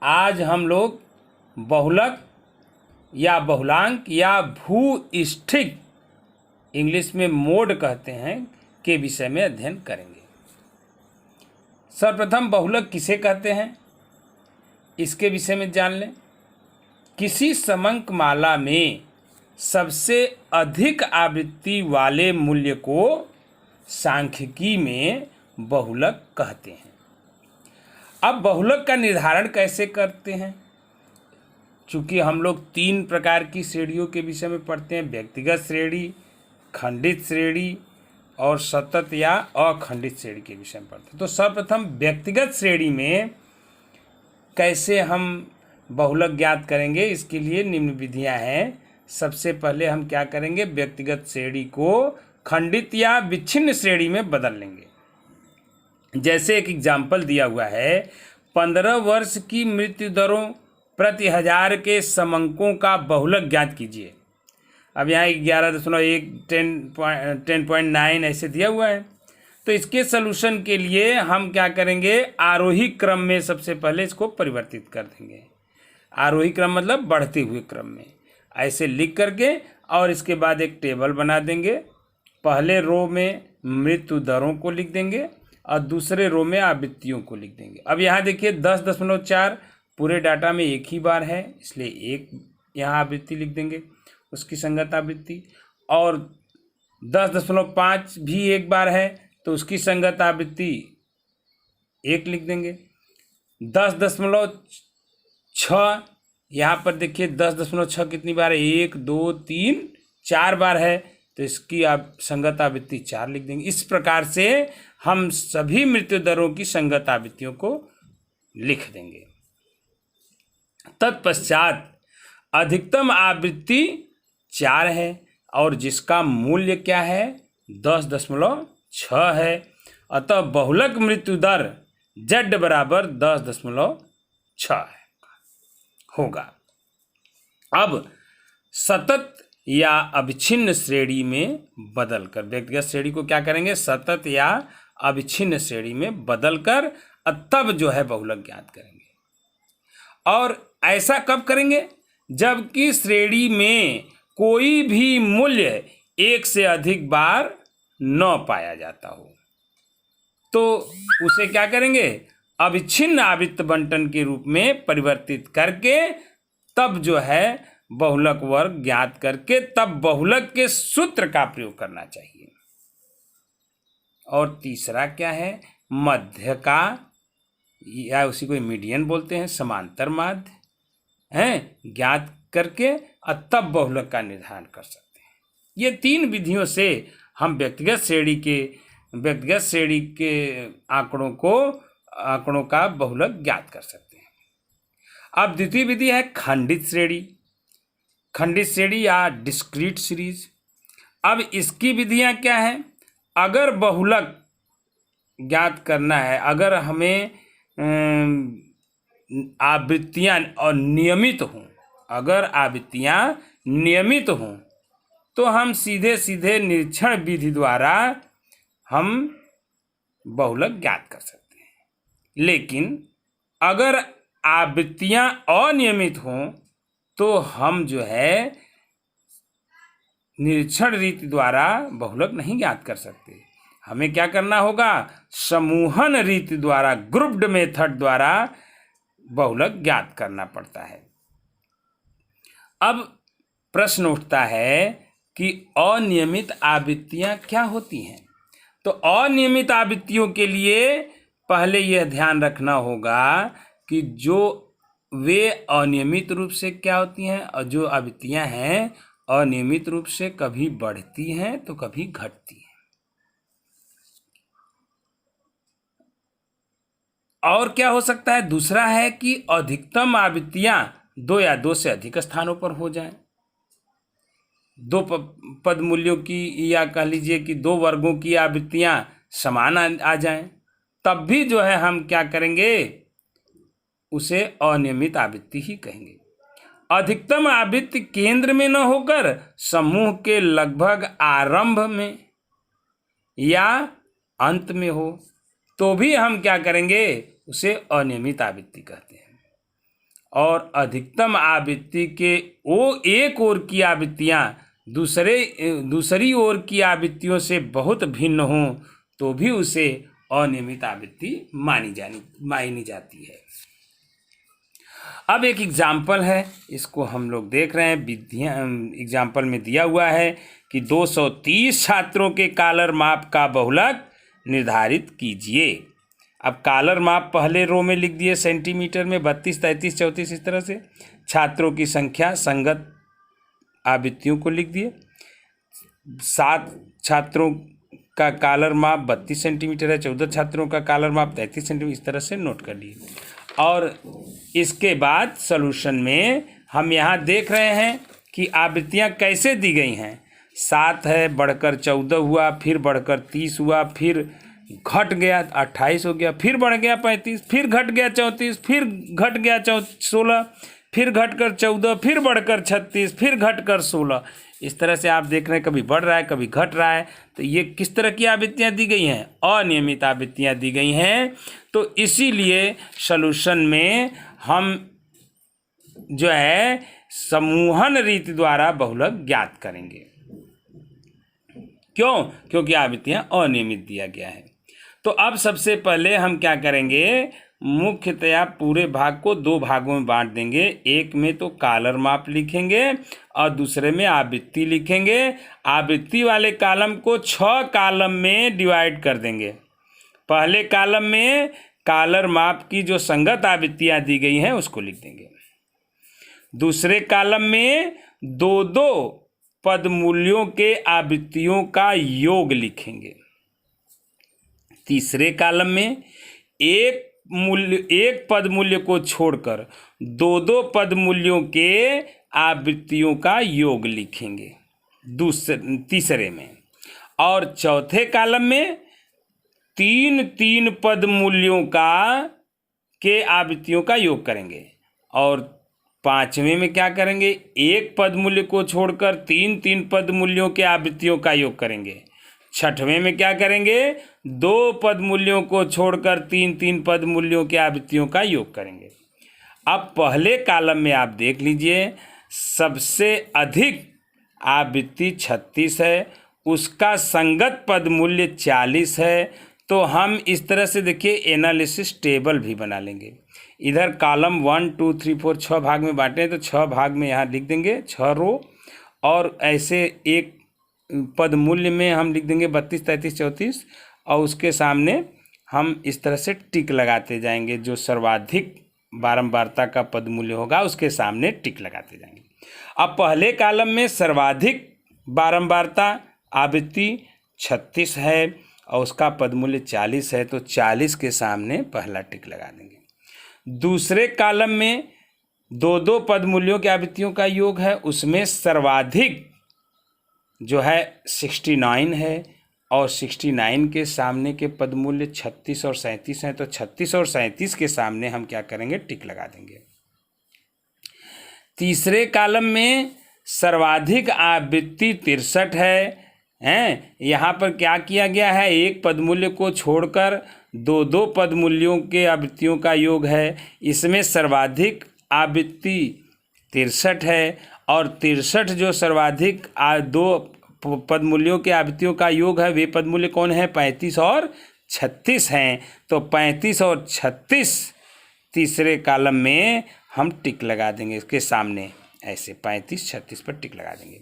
आज हम लोग बहुलक या बहुलांक या भूइष्ठिक, इंग्लिश में मोड कहते हैं, के विषय में अध्ययन करेंगे। सर्वप्रथम बहुलक किसे कहते हैं इसके विषय में जान लें। किसी समंक माला में सबसे अधिक आवृत्ति वाले मूल्य को सांख्यिकी में बहुलक कहते हैं। अब बहुलक का निर्धारण कैसे करते हैं? चूँकि हम लोग 3 प्रकार की श्रेणियों के विषय में पढ़ते हैं, व्यक्तिगत श्रेणी, खंडित श्रेणी और सतत या अखंडित श्रेणी के विषय में पढ़ते हैं। तो सर्वप्रथम व्यक्तिगत श्रेणी में कैसे हम बहुलक ज्ञात करेंगे, इसके लिए निम्न विधियां हैं। सबसे पहले हम क्या करेंगे, व्यक्तिगत श्रेणी को खंडित या विच्छिन्न श्रेणी में बदल लेंगे। जैसे एक एग्जाम्पल दिया हुआ है, 15 वर्ष की मृत्यु दरों प्रति 1000 के समंकों का बहुलक ज्ञात कीजिए। अब यहाँ 11.1, 10.9 ऐसे दिया हुआ है। तो इसके सलूशन के लिए हम क्या करेंगे, आरोही क्रम में सबसे पहले इसको परिवर्तित कर देंगे। आरोही क्रम मतलब बढ़ते हुए क्रम में ऐसे लिख करके, और इसके बाद एक टेबल बना देंगे। पहले रो में मृत्यु दरों को लिख देंगे और दूसरे रो में आवृत्तियों को लिख देंगे। अब यहाँ देखिए 10.4 पूरे डाटा में एक ही बार है, इसलिए एक यहाँ आवृत्ति लिख देंगे, उसकी संगत आवृत्ति। और 10.5 भी एक बार है तो उसकी संगत आवृत्ति 1 लिख देंगे। 10.6 यहाँ पर देखिए 10.6 कितनी बार है, 1 2 3 4 बार है, तो इसकी संगत आवृत्ति 4 लिख देंगे। इस प्रकार से हम सभी मृत्यु दरों की संगत आवृत्तियों को लिख देंगे। तत्पश्चात अधिकतम आवृत्ति 4 है और जिसका मूल्य क्या है, 10.6 है। अतः बहुलक मृत्यु दर Z बराबर 10.6 होगा। अब सतत या अविच्छिन्न श्रेणी में बदलकर, व्यक्तिगत श्रेणी को क्या करेंगे, सतत या अविच्छिन्न श्रेणी में बदलकर तब जो है बहुलक ज्ञात करेंगे। और ऐसा कब करेंगे, जबकि श्रेणी में कोई भी मूल्य 1 से अधिक बार न पाया जाता हो, तो उसे क्या करेंगे, अविच्छिन्न आवृत्त बंटन के रूप में परिवर्तित करके तब जो है बहुलक वर्ग ज्ञात करके तब बहुलक के सूत्र का प्रयोग करना चाहिए। और तीसरा क्या है, मध्य का, या उसी को मीडियन बोलते हैं, समांतर माध्य हैं, ज्ञात करके तब बहुलक का निर्धारण कर सकते हैं। ये 3 विधियों से हम व्यक्तिगत श्रेणी के आंकड़ों का बहुलक ज्ञात कर सकते हैं। अब द्वितीय विधि है खंडित श्रेणी या डिस्क्रीट सीरीज। अब इसकी विधियां क्या हैं, अगर बहुलक ज्ञात करना है, अगर हमें आवृत्तियां नियमित हों, अगर आवृत्तियां नियमित हों तो हम सीधे सीधे निरीक्षण विधि द्वारा हम बहुलक ज्ञात कर सकते हैं। लेकिन अगर आवृत्तियां अनियमित हों तो हम जो है निरीक्षण रीति द्वारा बहुलक नहीं ज्ञात कर सकते। हमें क्या करना होगा, समूहन रीति द्वारा, ग्रुप्ड मेथड द्वारा बहुलक ज्ञात करना पड़ता है। अब प्रश्न उठता है कि अनियमित आवृत्तियां क्या होती हैं। तो अनियमित आवृत्तियों के लिए पहले यह ध्यान रखना होगा कि जो वे अनियमित रूप से क्या होती हैं, और जो आवृत्तियां हैं अनियमित रूप से कभी बढ़ती हैं तो कभी घटती हैं। और क्या हो सकता है, दूसरा है कि अधिकतम आवृत्तियां 2 या 2 से अधिक स्थानों पर हो जाएं, 2 पद मूल्यों की, या कह लीजिए कि 2 वर्गों की आवृत्तियां समान आ जाएं, तब भी जो है हम क्या करेंगे, उसे अनियमित आवृत्ति ही कहेंगे। अधिकतम आवृत्ति केंद्र में न होकर समूह के लगभग आरंभ में या अंत में हो तो भी हम क्या करेंगे, उसे अनियमित आवृत्ति कहते हैं। और अधिकतम आवृत्ति के वो एक ओर की आवृत्तियाँ दूसरी ओर की आवृत्तियों से बहुत भिन्न हों तो भी उसे अनियमित आवृत्ति मानी जाती है। अब एक एग्जाम्पल है, इसको हम लोग देख रहे हैं। एग्जाम्पल में दिया हुआ है कि 230 छात्रों के कॉलर माप का बहुलक निर्धारित कीजिए। अब कॉलर माप पहले रो में लिख दिए सेंटीमीटर में, 32, 33, 34 इस तरह से। छात्रों की संख्या संगत आवृत्तियों को लिख दिए। 7 छात्रों का कॉलर माप 32 सेंटीमीटर है, 14 छात्रों का कॉलर माप 33 सेंटीमीटर, इस तरह से नोट कर लिए। और इसके बाद सॉल्यूशन में हम यहाँ देख रहे हैं कि आवृत्तियाँ कैसे दी गई हैं। 7 है, बढ़कर 14 हुआ, फिर बढ़कर 30 हुआ, फिर घट गया 28 हो गया, फिर बढ़ गया 35, फिर घट गया 34, फिर घट गया 16, फिर घटकर 14, फिर बढ़कर 36, फिर घटकर 16। इस तरह से आप देख रहे हैं कभी बढ़ रहा है कभी घट रहा है। तो ये किस तरह की आवृत्तियाँ दी गई हैं? अनियमित आवृत्तियाँ दी गई हैं। तो इसीलिए सॉल्यूशन में हम जो है समूहन रीति द्वारा बहुलक ज्ञात करेंगे। क्यों? क्योंकि आवृत्तियाँ अनियमित दिया गया है। तो अब सबसे पहले हम क्या करेंगे, मुख्यतया पूरे भाग को 2 भागों में बांट देंगे। एक में तो कॉलर माप लिखेंगे और दूसरे में आवृत्ति लिखेंगे। आवृत्ति वाले कॉलम को 6 कॉलम में डिवाइड कर देंगे। पहले कॉलम में कॉलर माप की जो संगत आवृत्तियाँ दी गई हैं उसको लिख देंगे। दूसरे कॉलम में 2-2 पद मूल्यों के आवृत्तियों का योग लिखेंगे। तीसरे कॉलम में एक पद मूल्य को छोड़कर 2-2 पद मूल्यों के आवृत्तियों का योग लिखेंगे तीसरे में। और चौथे कॉलम में 3-3 पद मूल्यों के आवृत्तियों का योग करेंगे। और पांचवें में क्या करेंगे, एक पद मूल्य को छोड़कर 3-3 पद मूल्यों के आवृत्तियों का योग करेंगे। छठवें में क्या करेंगे, 2 पद मूल्यों को छोड़कर 3-3 पद मूल्यों के आवृत्तियों का योग करेंगे। अब पहले कॉलम में आप देख लीजिए, सबसे अधिक आवृत्ति 36 है, उसका संगत पद मूल्य 40 है। तो हम इस तरह से देखिए एनालिसिस टेबल भी बना लेंगे। इधर कॉलम 1 2 3 4 6 भाग में बांटे हैं तो 6 भाग में यहाँ लिख देंगे 6 रो। और ऐसे एक पद मूल्य में हम लिख देंगे 32, 33, 34 और उसके सामने हम इस तरह से टिक लगाते जाएंगे। जो सर्वाधिक बारंबारता का पद मूल्य होगा उसके सामने टिक लगाते जाएंगे। अब पहले कॉलम में सर्वाधिक बारंबारता आवृत्ति 36 है और उसका पद मूल्य 40 है, तो 40 के सामने पहला टिक लगा देंगे। दूसरे कॉलम में 2-2 पद मूल्यों के आवृत्तियों का योग है, उसमें सर्वाधिक जो है 69 है और 69 के सामने के पद मूल्य 36 और 37 हैं, तो 36 और 37 के सामने हम क्या करेंगे, टिक लगा देंगे। तीसरे कॉलम में सर्वाधिक आवृत्ति 63 है। यहाँ पर क्या किया गया है, एक पद मूल्य को छोड़कर 2-2 पद मूल्यों के आवृत्तियों का योग है। इसमें सर्वाधिक आवृत्ति 63 है और 63 जो सर्वाधिक 2 पद मूल्यों के आवृत्तियों का योग है, वे पद मूल्य कौन है, 35 और 36 हैं। तो 35 और 36 तीसरे कॉलम में हम टिक लगा देंगे, इसके सामने ऐसे 35 36 पर टिक लगा देंगे।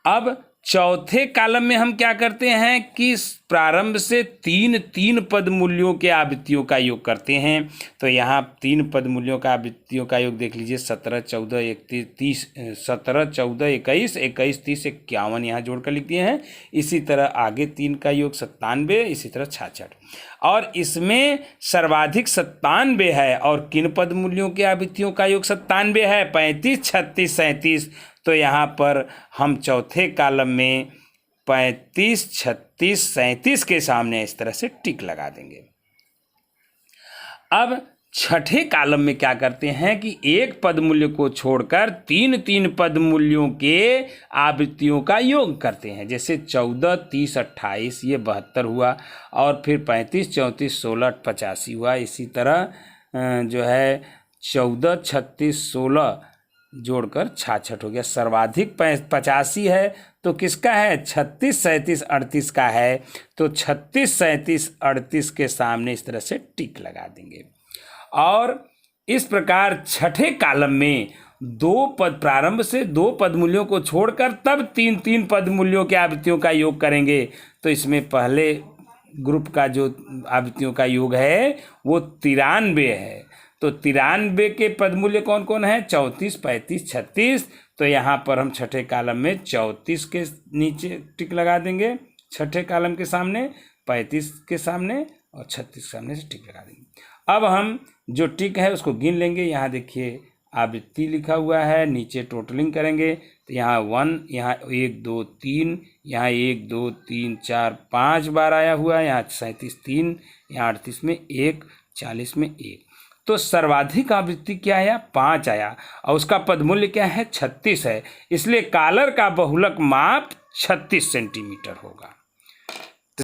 अब चौथे कॉलम में हम क्या करते हैं कि प्रारंभ से 3-3 पद मूल्यों के आवृत्तियों का योग करते हैं। तो यहाँ 3 पद मूल्यों का आवृत्तियों का योग देख लीजिए, 17 14 31 17 14 21 21 30 51 यहाँ जोड़कर लिख दिए हैं। इसी तरह आगे 3 का योग 97, इसी तरह 66। और इसमें सर्वाधिक 97 है और किन पद मूल्यों के आवृत्तियों का योग 97 है, 35 36 37। तो यहाँ पर हम चौथे कॉलम में 35 36 37 के सामने इस तरह से टिक लगा देंगे। अब छठे कॉलम में क्या करते हैं कि एक पद मूल्य को छोड़कर 3-3 पद मूल्यों के आवृत्तियों का योग करते हैं। जैसे 14 30 28 ये 72 हुआ और फिर 35 34 16 85 हुआ। इसी तरह जो है 14, 36, 16 जोड़कर 66 हो गया। सर्वाधिक 85 है तो किसका है? 36, 37, 38 का है। तो 36, 37, 38 के सामने इस तरह से टिक लगा देंगे। और इस प्रकार छठे कॉलम में दो पद, प्रारंभ से दो पद मूल्यों को छोड़कर तब तीन तीन पद मूल्यों के आवृत्तियों का योग करेंगे। तो इसमें पहले ग्रुप का जो आवृत्तियों का योग है वो 93 है। तो 93 के पद मूल्य कौन कौन है? 34, 35, 36। तो यहाँ पर हम छठे कॉलम में 34 के नीचे टिक लगा देंगे, छठे कॉलम के सामने, 35 के सामने और 36 के सामने से टिक लगा देंगे। अब हम जो टिक है उसको गिन लेंगे। यहाँ देखिए आवृत्ति लिखा हुआ है, नीचे टोटलिंग करेंगे तो यहाँ 1, यहाँ 1, 2, 3, यहाँ 1, 2, 3, 4, 5 बार आया हुआ है। यहाँ 37 3, यहाँ 38 में 1, 40 में 1। तो सर्वाधिक आवृत्ति क्या आया? 5 आया और उसका पदमूल्य क्या है? 36 है। इसलिए कॉलर का बहुलक माप 36 सेंटीमीटर होगा।